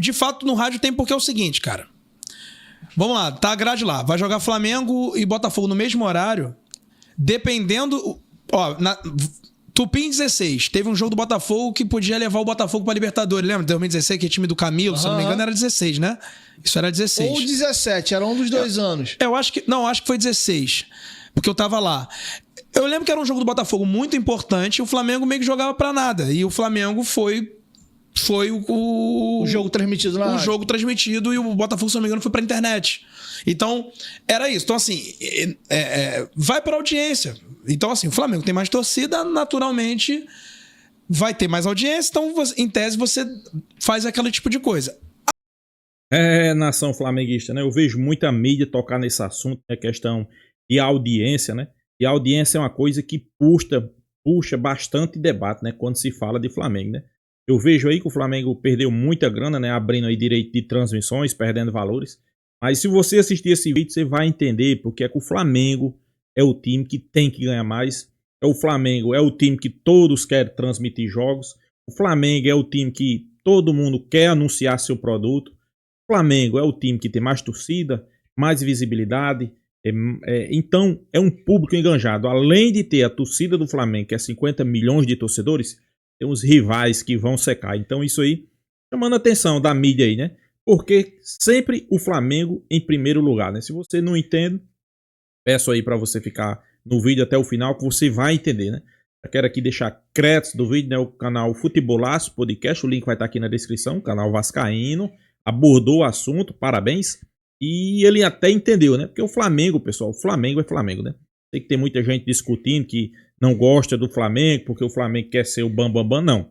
de fato, no rádio tem porque é o seguinte, cara. Vamos lá, tá a grade lá. Vai jogar Flamengo e Botafogo no mesmo horário. Dependendo... Ó, Tupim 16. Teve um jogo do Botafogo que podia levar o Botafogo pra Libertadores. Lembra? 2016, que é time do Camilo, se eu não me engano, era 16, né? Isso era 16. Ou 17, era um dos dois anos. Eu acho que... Não, acho que foi 16. Porque eu tava lá. Eu lembro que era um jogo do Botafogo muito importante e o Flamengo meio que jogava pra nada. E o Flamengo foi o jogo transmitido na rádio. Jogo transmitido e o Botafogo, se não me engano, foi pra internet. Então, era isso. Então, assim, vai pra audiência. Então, assim, o Flamengo tem mais torcida, naturalmente vai ter mais audiência. Então, em tese, você faz aquele tipo de coisa. Nação flamenguista, né? Eu vejo muita mídia tocar nesse assunto, né? Questão de audiência, né? E a audiência é uma coisa que puxa bastante debate, né? Quando se fala de Flamengo, né? Eu vejo aí que o Flamengo perdeu muita grana, né? Abrindo aí direito de transmissões, perdendo valores. Mas se você assistir esse vídeo, você vai entender porque é que o Flamengo é o time que tem que ganhar mais. O Flamengo é o time que todos querem transmitir jogos. O Flamengo é o time que todo mundo quer anunciar seu produto. O Flamengo é o time que tem mais torcida, mais visibilidade. Então, é um público enganjado. Além de ter a torcida do Flamengo, que é 50 milhões de torcedores, tem uns rivais que vão secar. Então, isso aí chamando a atenção da mídia aí, né? Porque sempre o Flamengo em primeiro lugar, né? Se você não entende, peço aí para você ficar no vídeo até o final, que você vai entender, né? Eu quero aqui deixar créditos do vídeo, né? O canal Futebolaço Podcast, o link vai estar aqui na descrição, o canal vascaíno, abordou o assunto, parabéns. E ele até entendeu, né? Porque o Flamengo, pessoal, o Flamengo é Flamengo, né? Tem que ter muita gente discutindo que não gosta do Flamengo, porque o Flamengo quer ser o bambambam, não.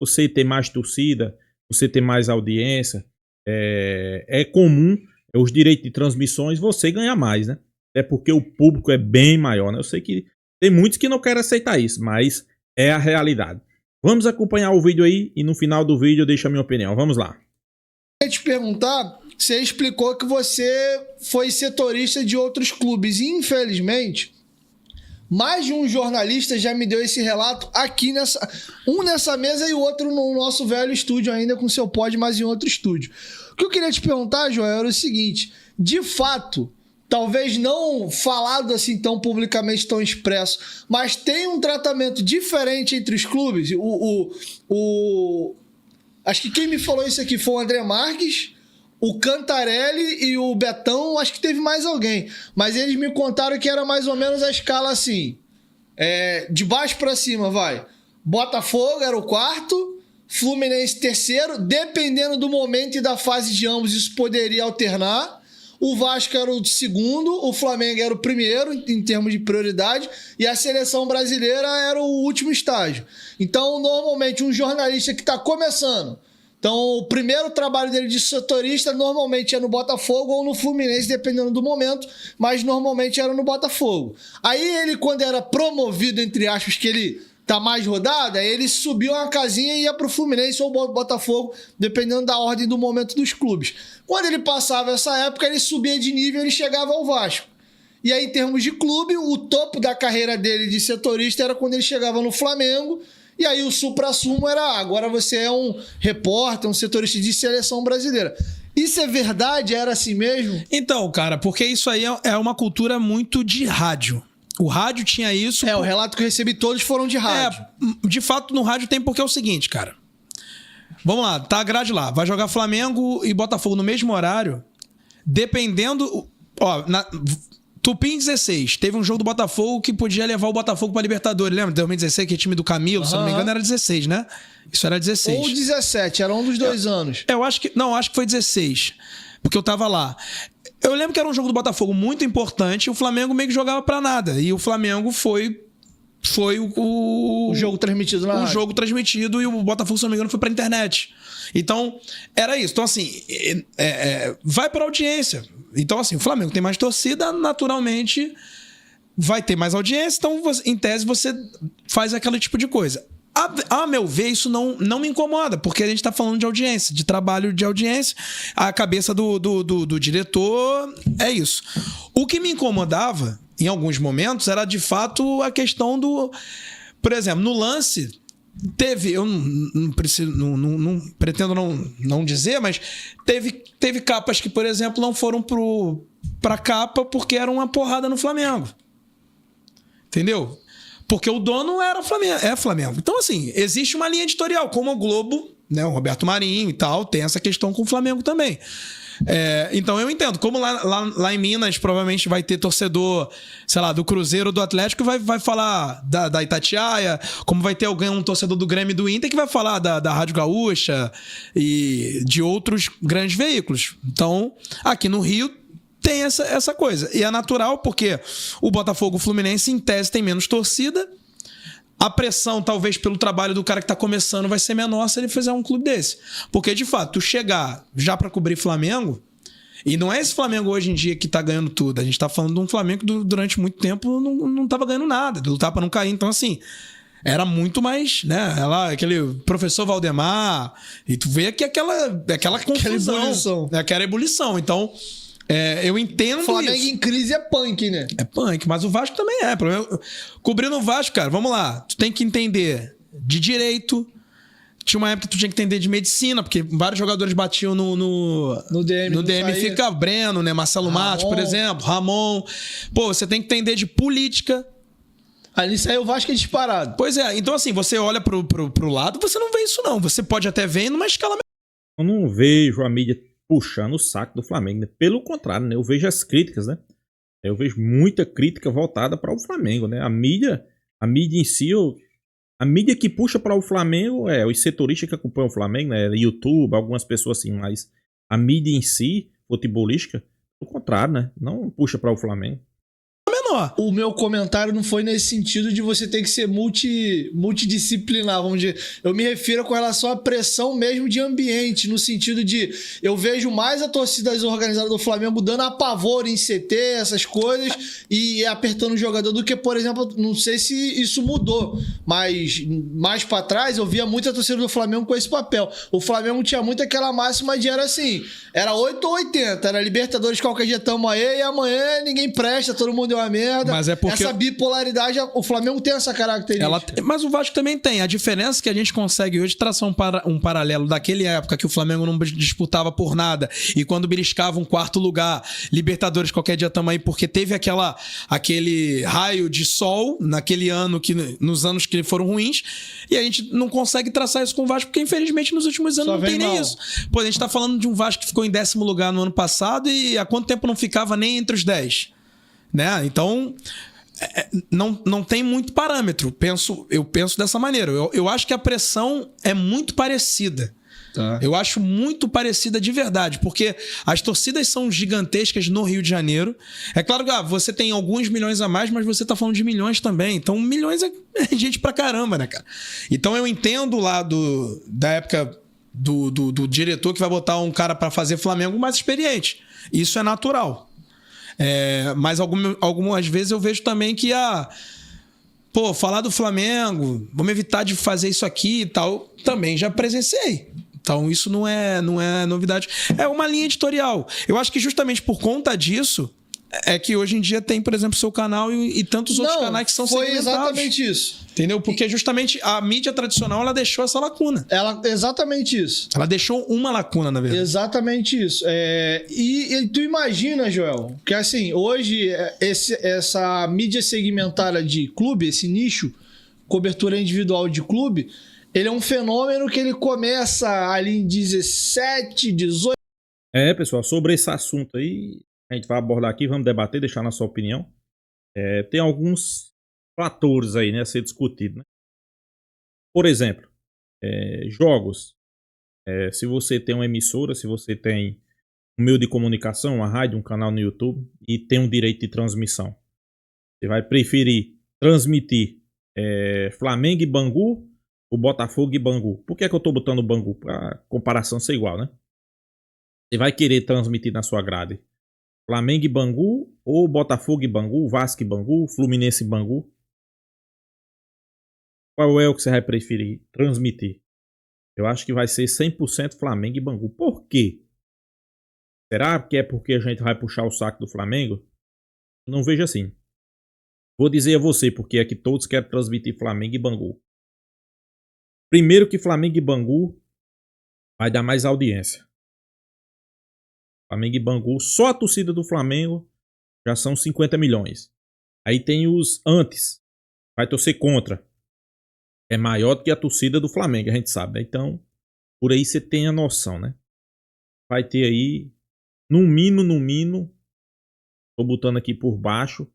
Você ter mais torcida, você ter mais audiência, é comum, os direitos de transmissões, você ganhar mais, né? É porque o público é bem maior, né? Eu sei que tem muitos que não querem aceitar isso, mas é a realidade. Vamos acompanhar o vídeo aí e no final do vídeo eu deixo a minha opinião. Vamos lá. Eu queria te perguntar, você explicou que você foi setorista de outros clubes e infelizmente mais de um jornalista já me deu esse relato aqui nessa mesa e o outro no nosso velho estúdio ainda com seu pod, mas em outro estúdio. O que eu queria te perguntar, Joel, era o seguinte, de fato, talvez não falado assim tão publicamente, tão expresso, mas tem um tratamento diferente entre os clubes? Acho que quem me falou isso aqui foi o André Marques, o Cantarelli e o Betão, acho que teve mais alguém. Mas eles me contaram que era mais ou menos a escala assim. De baixo pra cima, vai. Botafogo era o quarto, Fluminense terceiro, dependendo do momento e da fase de ambos, isso poderia alternar. O Vasco era o segundo, o Flamengo era o primeiro em termos de prioridade e a seleção brasileira era o último estágio. Então, normalmente, um jornalista que está começando, então o primeiro trabalho dele de setorista normalmente é no Botafogo ou no Fluminense, dependendo do momento, mas normalmente era no Botafogo. Aí ele, quando era promovido, entre aspas, que ele tá mais rodado, aí ele subiu uma casinha e ia pro Fluminense ou Botafogo, dependendo da ordem do momento dos clubes. Quando ele passava essa época, ele subia de nível e ele chegava ao Vasco. E aí, em termos de clube, o topo da carreira dele de setorista era quando ele chegava no Flamengo, e aí o supra-sumo era, agora você é um repórter, um setorista de seleção brasileira. Isso é verdade? Era assim mesmo? Então, cara, porque isso aí é uma cultura muito de rádio. O rádio tinha isso... o relato que eu recebi todos foram de rádio. De fato, no rádio tem porque é o seguinte, cara. Vamos lá, tá a grade lá. Vai jogar Flamengo e Botafogo no mesmo horário. Dependendo... Tupim 16. Teve um jogo do Botafogo que podia levar o Botafogo pra Libertadores. Lembra? 2016, que é time do Camilo, se eu não me engano, era 16, né? Isso era 16. Ou 17, era um dos dois anos. Acho que foi 16. Porque eu tava lá. Eu lembro que era um jogo do Botafogo muito importante e o Flamengo meio que jogava pra nada. E o Flamengo foi o jogo transmitido na rádio. O jogo transmitido e o Botafogo, se não me engano, foi pra internet. Então, era isso. Então, assim, vai pra audiência. Então, assim, o Flamengo tem mais torcida, naturalmente vai ter mais audiência. Então, em tese, você faz aquele tipo de coisa. A meu ver, isso não me incomoda, porque a gente tá falando de audiência, de trabalho de audiência. A cabeça do diretor é isso. O que me incomodava, em alguns momentos, era de fato a questão do... Por exemplo, no lance, teve, eu não preciso, não pretendo não dizer, mas teve capas que, por exemplo, não foram pra capa porque era uma porrada no Flamengo. Entendeu? Porque o dono era Flamengo, é Flamengo. Então, assim, existe uma linha editorial, como o Globo, né, o Roberto Marinho e tal, tem essa questão com o Flamengo também. Então eu entendo, como lá em Minas provavelmente vai ter torcedor, sei lá, do Cruzeiro ou do Atlético que vai falar da Itatiaia, como vai ter um torcedor do Grêmio e do Inter que vai falar da Rádio Gaúcha e de outros grandes veículos. Então, aqui no Rio tem essa coisa. E é natural porque o Botafogo e o Fluminense, em tese, tem menos torcida. A pressão, talvez, pelo trabalho do cara que tá começando vai ser menor se ele fizer um clube desse. Porque, de fato, tu chegar já pra cobrir Flamengo, e não é esse Flamengo hoje em dia que tá ganhando tudo. A gente tá falando de um Flamengo que durante muito tempo não tava ganhando nada, de lutar pra não cair. Então, assim, era muito mais, né? Aquele professor Valdemar, e tu vê que aquela confusão. Aquela ebulição. Então, eu entendo Flamengo isso. em crise é punk, né? É punk, mas o Vasco também é. Cobrindo o Vasco, cara, vamos lá. Tu tem que entender de direito. Tinha uma época que tu tinha que entender de medicina, porque vários jogadores batiam no DM. No DM fica Breno, né? Marcelo Matos, por exemplo, Ramon. Pô, você tem que entender de política. Ali saiu o Vasco disparado. Pois é, então assim, você olha pro lado, você não vê isso não. Você pode até ver numa escala... Eu não vejo a mídia puxando o saco do Flamengo, né? Pelo contrário, né? Eu vejo as críticas, né? Eu vejo muita crítica voltada para o Flamengo, né? A mídia em si, a mídia que puxa para o Flamengo os setoristas que acompanham o Flamengo, né? YouTube, algumas pessoas assim, mas a mídia em si, futebolística, pelo contrário, né? Não puxa para o Flamengo. O meu comentário não foi nesse sentido de você ter que ser multidisciplinar, vamos dizer. Eu me refiro com relação à pressão mesmo de ambiente, no sentido de eu vejo mais a torcida organizada do Flamengo dando apavoro em CT, essas coisas, e apertando o jogador do que, por exemplo, não sei se isso mudou, mas mais pra trás eu via muita torcida do Flamengo com esse papel. O Flamengo tinha muito aquela máxima de era assim, era 8 ou 80, era Libertadores qualquer dia tamo aí, e amanhã ninguém presta, todo mundo é uma merda. Mas é porque... Essa bipolaridade, o Flamengo tem essa característica. Mas o Vasco também tem. A diferença é que a gente consegue hoje traçar um paralelo daquele época que o Flamengo não disputava por nada e quando beliscava um quarto lugar, Libertadores qualquer dia tamo aí, porque teve aquele raio de sol naquele ano, nos anos que foram ruins, e a gente não consegue traçar isso com o Vasco porque infelizmente nos últimos anos não tem nem isso. Pô, a gente tá falando de um Vasco que ficou em 10º lugar no ano passado e há quanto tempo não ficava nem entre os 10? Né? Então, não tem muito parâmetro. Eu penso dessa maneira. Eu acho que a pressão é muito parecida. Tá. Eu acho muito parecida de verdade, porque as torcidas são gigantescas no Rio de Janeiro. É claro que você tem alguns milhões a mais, mas você tá falando de milhões também. Então, milhões é gente pra caramba, né, cara? Então, eu entendo lá da época do diretor que vai botar um cara pra fazer Flamengo mais experiente. Isso é natural. Mas algumas vezes eu vejo também que falar do Flamengo, vamos evitar de fazer isso aqui e tal, também já presenciei. Então isso não é novidade. É uma linha editorial. Eu acho que justamente por conta disso é que hoje em dia tem, por exemplo, seu canal e tantos outros canais que são segmentados. Foi exatamente isso. Entendeu? Porque justamente a mídia tradicional, ela deixou essa lacuna. Exatamente isso. Ela deixou uma lacuna, na verdade. Exatamente isso. E tu imagina, Joel, que assim, hoje essa mídia segmentada de clube, esse nicho, cobertura individual de clube, ele é um fenômeno que ele começa ali em 17, 18... Pessoal, sobre esse assunto aí, a gente vai abordar aqui, vamos debater, deixar na sua opinião. Tem alguns fatores aí, né, a ser discutido, né? Por exemplo, jogos. Se você tem uma emissora, se você tem um meio de comunicação, uma rádio, um canal no YouTube e tem um direito de transmissão, você vai preferir transmitir Flamengo e Bangu ou Botafogo e Bangu? Por que eu tô botando Bangu? Pra comparação ser igual, né? Você vai querer transmitir na sua grade Flamengo e Bangu ou Botafogo e Bangu, Vasco e Bangu, Fluminense e Bangu? Qual é o que você vai preferir transmitir? Eu acho que vai ser 100% Flamengo e Bangu. Por quê? Será que é porque a gente vai puxar o saco do Flamengo? Eu não vejo assim. Vou dizer a você porque é que todos querem transmitir Flamengo e Bangu. Primeiro que Flamengo e Bangu vai dar mais audiência. Flamengo e Bangu, só a torcida do Flamengo já são 50 milhões. Aí tem os antes, vai torcer contra. É maior do que a torcida do Flamengo, a gente sabe, né? Então, por aí você tem a noção, né? Vai ter aí, no mínimo, tô botando aqui por baixo,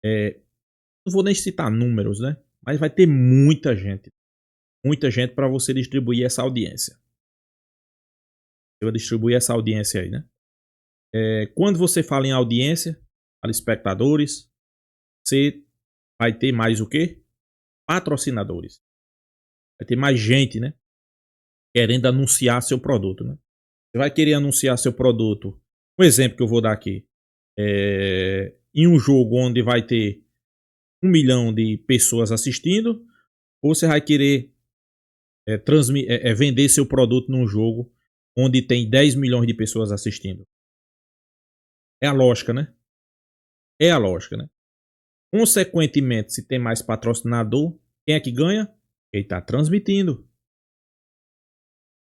não vou nem citar números, né? Mas vai ter muita gente para você distribuir essa audiência. Você vai distribuir essa audiência aí, né? Quando você fala em audiência, para espectadores, você vai ter mais o quê? Patrocinadores. Vai ter mais gente, né? Querendo anunciar seu produto, né? Você vai querer anunciar seu produto. Um exemplo que eu vou dar aqui. Em um jogo onde vai ter 1 milhão de pessoas assistindo, ou você vai querer vender seu produto num jogo onde tem 10 milhões de pessoas assistindo. É a lógica, né? É a lógica, né? Consequentemente, se tem mais patrocinador, quem é que ganha? Quem está transmitindo.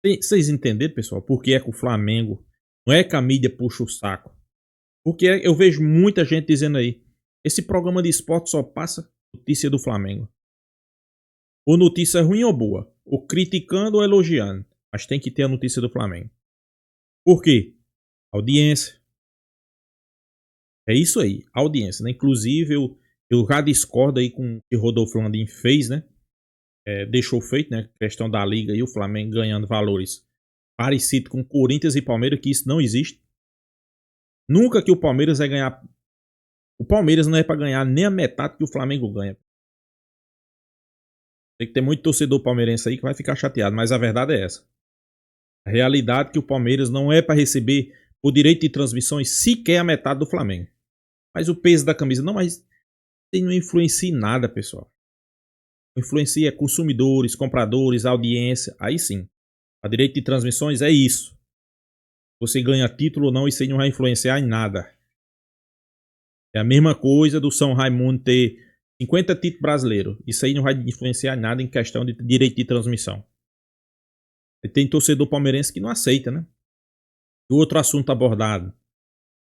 Vocês entenderam, pessoal? Por que é que o Flamengo não é que a mídia puxa o saco? Porque eu vejo muita gente dizendo aí, esse programa de esporte só passa notícia do Flamengo. Ou notícia ruim ou boa. Ou criticando ou elogiando. Mas tem que ter a notícia do Flamengo. Por quê? Audiência. É isso aí, audiência, né? Inclusive, eu já discordo aí com o que Rodolfo Landim fez, né? Deixou feito, né? Questão da Liga e o Flamengo ganhando valores parecidos com Corinthians e Palmeiras, que isso não existe. Nunca que o Palmeiras vai ganhar. O Palmeiras não é para ganhar nem a metade que o Flamengo ganha. Tem que ter muito torcedor palmeirense aí que vai ficar chateado, mas a verdade é essa. A realidade é que o Palmeiras não é para receber o direito de transmissões sequer a metade do Flamengo. Mas o peso da camisa, não, mas não influencia em nada, pessoal. Influencia consumidores, compradores, audiência, aí sim. O direito de transmissões é isso. Você ganha título ou não, isso aí não vai influenciar em nada. É a mesma coisa do São Raimundo ter 50 títulos brasileiros. Isso aí não vai influenciar em nada em questão de direito de transmissão. E tem torcedor palmeirense que não aceita, né? E outro assunto abordado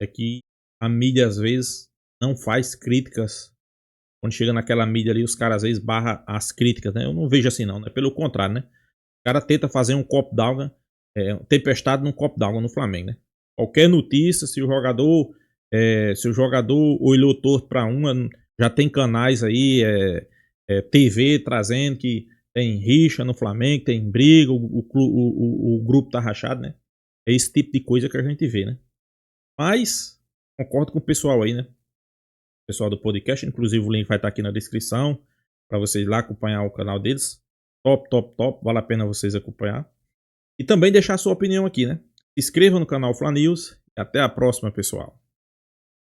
é que a mídia às vezes não faz críticas. Quando chega naquela mídia ali, os caras às vezes barram as críticas, né? Eu não vejo assim não, né? Pelo contrário, né? O cara tenta fazer um copo d'água, tempestade num copo d'água no Flamengo, né? Qualquer notícia, se o jogador olhou torto para uma, já tem canais aí, TV trazendo que tem rixa no Flamengo, tem briga, o grupo tá rachado, né? É esse tipo de coisa que a gente vê, né? Mas, concordo com o pessoal aí, né? O pessoal do podcast, inclusive o link vai estar aqui na descrição para vocês lá acompanhar o canal deles. Top, top, top, vale a pena vocês acompanhar. E também deixar a sua opinião aqui, né? Se inscreva no canal Fla News e até a próxima, pessoal.